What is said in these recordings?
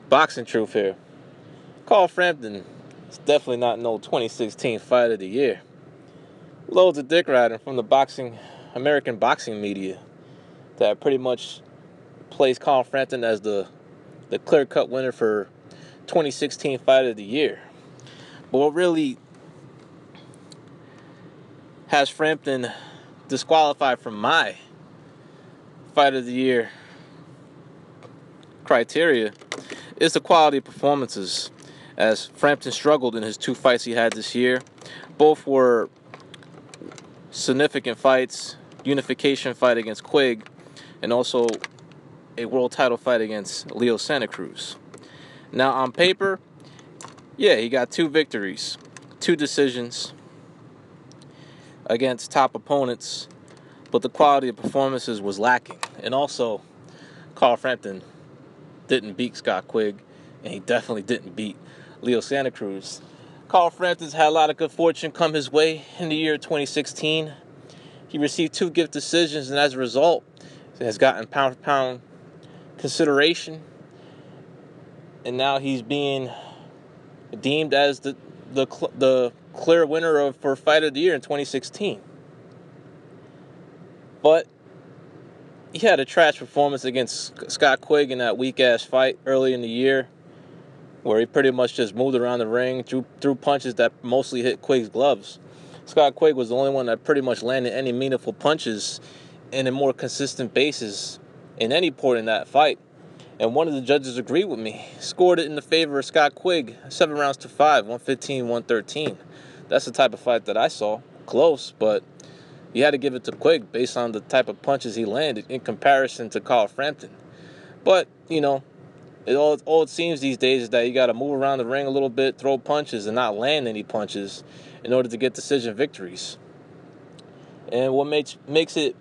Boxing truth here. Carl Frampton is definitely not no 2016 Fight of the Year. Loads of dick riding from the American boxing media that pretty much plays Carl Frampton as the clear-cut winner for 2016 Fight of the Year. But what really has Frampton disqualified from my Fight of the Year criteria is the quality of performances, as Frampton struggled in his two fights he had this year. Both were significant fights: unification fight against Quigg and also a world title fight against Leo Santa Cruz. Now on paper, yeah, he got 2 victories, 2 decisions against top opponents, but the quality of performances was lacking. And also, Carl Frampton didn't beat Scott Quigg, and he definitely didn't beat Leo Santa Cruz. Carl Frampton's had a lot of good fortune come his way in the year 2016. He received 2 gift decisions, and as a result, has gotten pound-for-pound consideration. And now he's being deemed as the clear winner for Fight of the Year in 2016. But he had a trash performance against Scott Quigg in that weak-ass fight early in the year, where he pretty much just moved around the ring, threw punches that mostly hit Quigg's gloves. Scott Quigg was the only one that pretty much landed any meaningful punches in a more consistent basis in any point in that fight. And one of the judges agreed with me, scored it in the favor of Scott Quigg, 7 rounds to 5, 115-113. That's the type of fight that I saw. Close, but you had to give it to Quigg based on the type of punches he landed in comparison to Carl Frampton. But, all it seems these days is that you got to move around the ring a little bit, throw punches, and not land any punches in order to get decision victories. And what makes it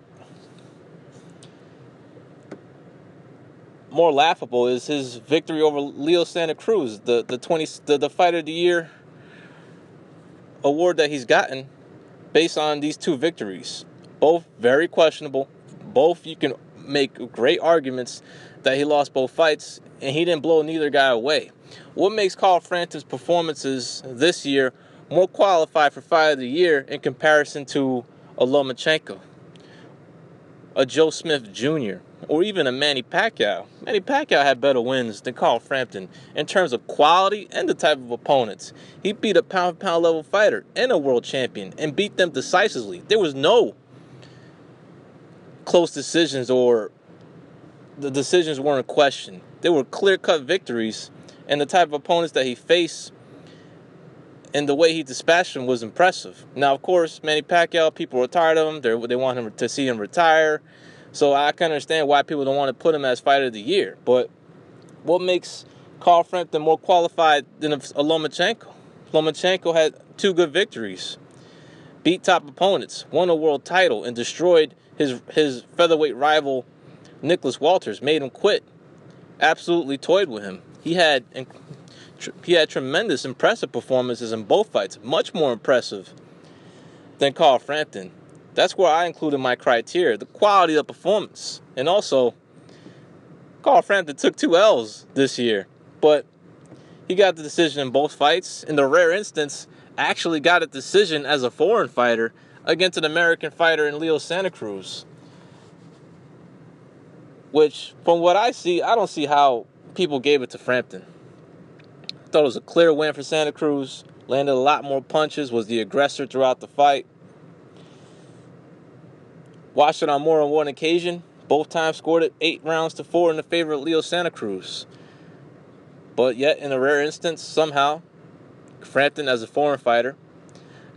more laughable is his victory over Leo Santa Cruz, the Fight of the Year award that he's gotten based on these 2 victories. Both very questionable. Both you can make great arguments that he lost both fights, and he didn't blow neither guy away. What makes Carl Frampton's performances this year more qualified for Fight of the Year in comparison to a Lomachenko, a Joe Smith Jr., or even a Manny Pacquiao? Manny Pacquiao had better wins than Carl Frampton in terms of quality and the type of opponents. He beat a pound-for-pound level fighter and a world champion and beat them decisively. There was no close decisions, or the decisions weren't in question. They were clear-cut victories, and the type of opponents that he faced and the way he dispatched them was impressive. Now, of course, Manny Pacquiao, people were tired of him. They want him to see him retire. So I can understand why people don't want to put him as Fighter of the Year. But what makes Carl Frampton more qualified than a Lomachenko? Lomachenko had 2 good victories, beat top opponents, won a world title, and destroyed his featherweight rival Nicholas Walters, made him quit, absolutely toyed with him. He had tremendous, impressive performances in both fights, much more impressive than Carl Frampton. That's where I included my criteria, the quality of performance. And also, Carl Frampton took 2 L's this year, but he got the decision in both fights. In the rare instance, actually got a decision as a foreign fighter against an American fighter in Leo Santa Cruz. Which, from what I see, I don't see how people gave it to Frampton. I thought it was a clear win for Santa Cruz. Landed a lot more punches, was the aggressor throughout the fight. Watched it on more than one occasion. Both times scored it 8 rounds to 4 in the favor of Leo Santa Cruz. But yet, in a rare instance, somehow, Frampton, as a foreign fighter,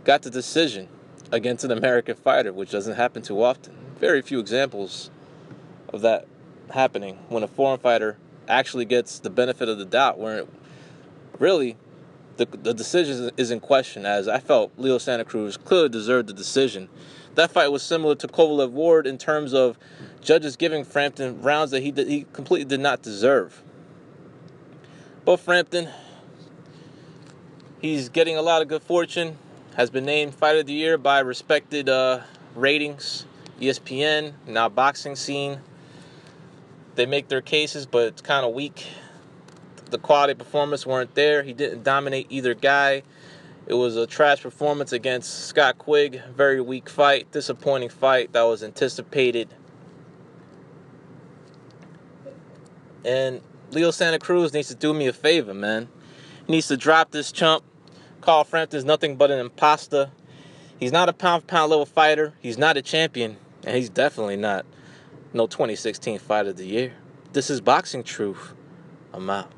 got the decision against an American fighter, which doesn't happen too often. Very few examples of that happening when a foreign fighter actually gets the benefit of the doubt, where really the decision is in question, as I felt Leo Santa Cruz clearly deserved the decision. That fight was similar to Kovalev Ward in terms of judges giving Frampton rounds that he completely did not deserve. But Frampton, he's getting a lot of good fortune, has been named Fighter of the Year by respected ratings, ESPN, now boxing scene. They make their cases, but it's kind of weak. The quality performance weren't there. He didn't dominate either guy. It was a trash performance against Scott Quigg. Very weak fight. Disappointing fight that was anticipated. And Leo Santa Cruz needs to do me a favor, man. He needs to drop this chump. Carl Frampton's nothing but an imposter. He's not a pound-for-pound level fighter. He's not a champion. And he's definitely not no 2016 Fight of the Year. This is Boxing Truth. I'm out.